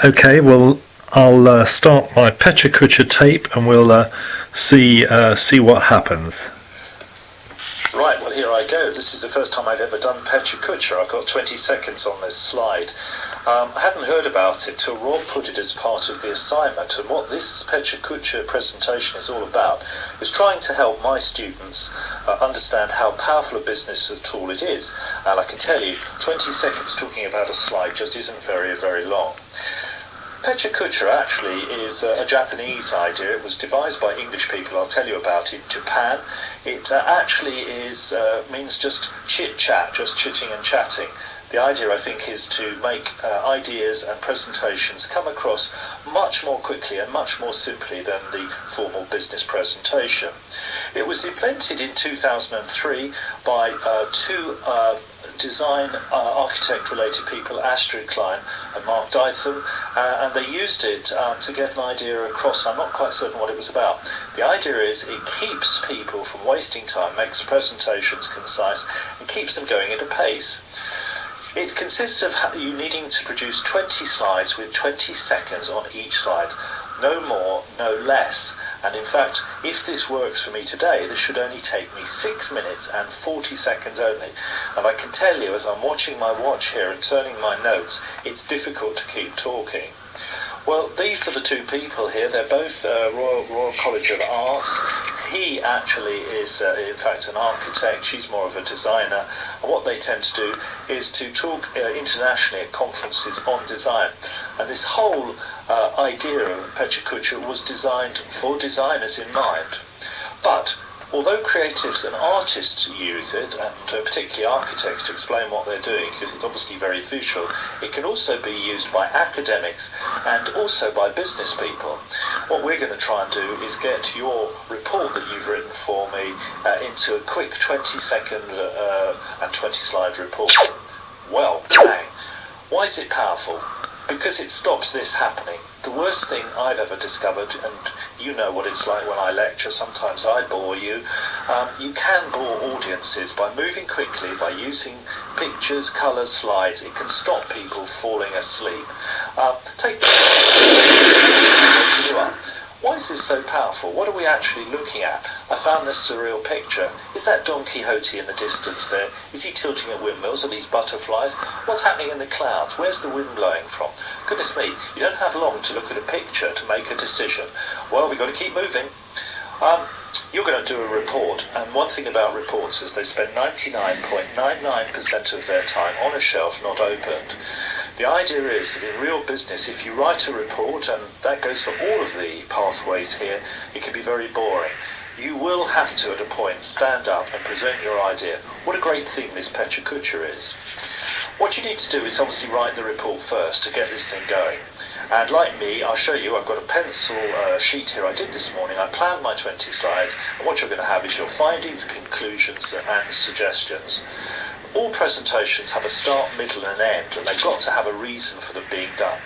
Okay, well, I'll start my Pecha Kucha tape and we'll see what happens. Right, well, here I go. This is the first time I've ever done Pecha Kucha. I've got 20 seconds on this slide. I hadn't heard about it till Rob put it as part of the assignment, and what this Pecha Kucha presentation is all about is trying to help my students understand how powerful a business tool it is. And I can tell you, 20 seconds talking about a slide just isn't very, very long. Pecha Kucha actually is a Japanese idea. It was devised by English people. I'll tell you about it. Japan. It actually means just chit-chat, just chitting and chatting. The idea, I think, is to make ideas and presentations come across much more quickly and much more simply than the formal business presentation. It was invented in 2003 by two design architect related people, Astrid Klein and Mark Dytham, and they used it to get an idea across. I'm not quite certain what it was about. The idea is it keeps people from wasting time, makes presentations concise, and keeps them going at a pace. It consists of you needing to produce 20 slides with 20 seconds on each slide. No more, no less. And in fact, if this works for me today, this should only take me 6 minutes and 40 seconds only. And I can tell you, as I'm watching my watch here and turning my notes, it's difficult to keep talking. Well, these are the two people here. They're both Royal College of Arts. He actually is, in fact, an architect. She's more of a designer. And what they tend to do is to talk internationally at conferences on design. And this whole idea of Pecha Kucha was designed for designers in mind. But although creatives and artists use it, and particularly architects, to explain what they're doing, because it's obviously very visual, it can also be used by academics and also by business people. What we're going to try and do is get your report that you've written for me into a quick 20-second and 20-slide report. Well, bang. Why is it powerful? Because it stops this happening. The worst thing I've ever discovered, and you know what it's like when I lecture, sometimes I bore you. You can bore audiences by moving quickly, by using pictures, colours, slides. It can stop people falling asleep. Take waking you up. Why is this so powerful? What are we actually looking at? I found this surreal picture. Is that Don Quixote in the distance there? Is he tilting at windmills? Are these butterflies? What's happening in the clouds? Where's the wind blowing from? Goodness me, you don't have long to look at a picture to make a decision. Well, we've got to keep moving. You're going to do a report, and one thing about reports is they spend 99.99% of their time on a shelf not opened. The idea is that in real business, if you write a report, and that goes for all of the pathways here, it can be very boring. You will have to, at a point, stand up and present your idea. What a great thing this Pecha Kucha is. What you need to do is obviously write the report first to get this thing going. And like me, I'll show you, I've got a pencil sheet here I did this morning. I planned my 20 slides, and what you're going to have is your findings, conclusions, and suggestions. All presentations have a start, middle, and an end, and they've got to have a reason for them being done.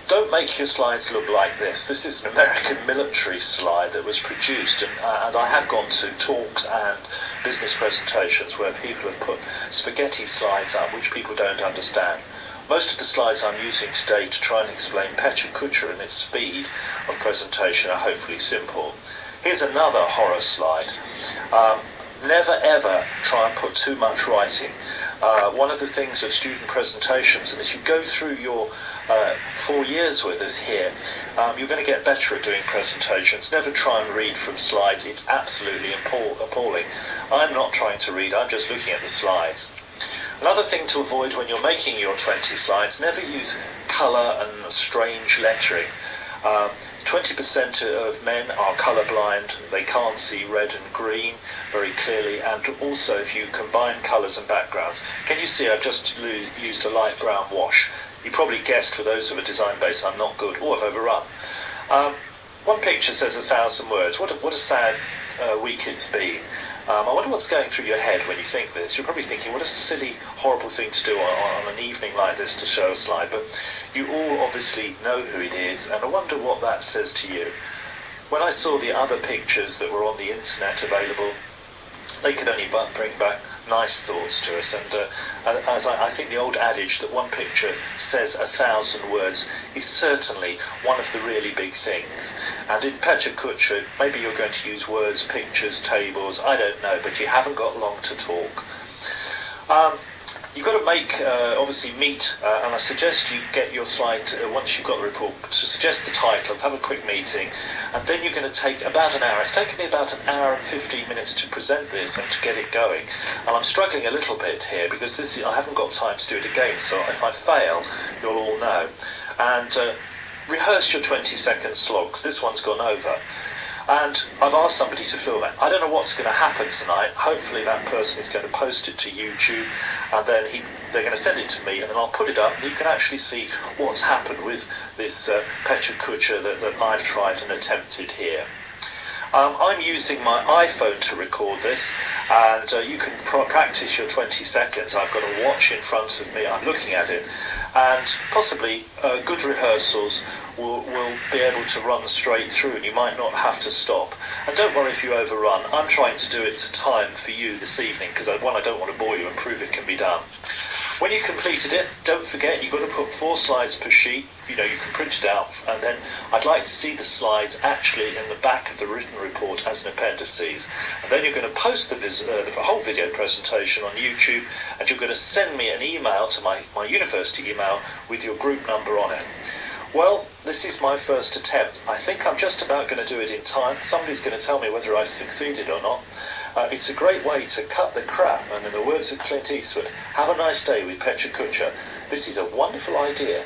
Don't make your slides look like this. This is an American military slide that was produced, and I have gone to talks and business presentations where people have put spaghetti slides up which people don't understand. Most of the slides I'm using today to try and explain Pecha Kucha and its speed of presentation are hopefully simple. Here's another horror slide. Never ever try and put too much writing. One of the things of student presentations, and as you go through your 4 years with us here, you're going to get better at doing presentations. Never try and read from slides. It's absolutely appalling. I'm not trying to read, I'm just looking at the slides. Another thing to avoid when you're making your 20 slides, never use colour and strange lettering. 20% of men are colourblind, they can't see red and green very clearly, and also if you combine colours and backgrounds. Can you see I've just used a light brown wash? You probably guessed, for those of a design base, I'm not good. Oh, I've overrun. One picture says 1,000 words. What a sad week it's been. I wonder what's going through your head when you think this. You're probably thinking, what a silly, horrible thing to do on an evening like this to show a slide. But you all obviously know who it is, and I wonder what that says to you. When I saw the other pictures that were on the internet available, they could only bring back nice thoughts to us. And as I think the old adage that one picture says 1,000 words is certainly one of the really big things. And in Pecha Kucha, maybe you're going to use words, pictures, tables, I don't know, but you haven't got long to talk. You've got to make, obviously, meet, and I suggest you get your slide, once you've got the report, to suggest the titles, have a quick meeting, and then you're going to take about an hour. It's taken me about an hour and 15 minutes to present this and to get it going. And I'm struggling a little bit here because I haven't got time to do it again, so if I fail, you'll all know. And rehearse your 20-second slogs. This one's gone over. And I've asked somebody to film it. I don't know what's going to happen tonight. Hopefully that person is going to post it to YouTube, and then they're going to send it to me, and then I'll put it up, and you can actually see what's happened with this Pecha Kucha that I've tried and attempted here. I'm using my iPhone to record this, and you can practice your 20 seconds. I've got a watch in front of me, I'm looking at it, and possibly good rehearsals will be able to run straight through, and you might not have to stop. And don't worry if you overrun. I'm trying to do it to time for you this evening, because I don't want to bore you and prove it can be done. When you completed it, don't forget you've got to put 4 slides per sheet. You can print it out, and then I'd like to see the slides actually in the back of the written report as an appendices. And then you're going to post the whole video presentation on YouTube, and you're going to send me an email to my university email with your group number on it. Well, this is my first attempt. I think I'm just about going to do it in time. Somebody's going to tell me whether I've succeeded or not. It's a great way to cut the crap, and in the words of Clint Eastwood, have a nice day with Pecha Kucha. This is a wonderful idea.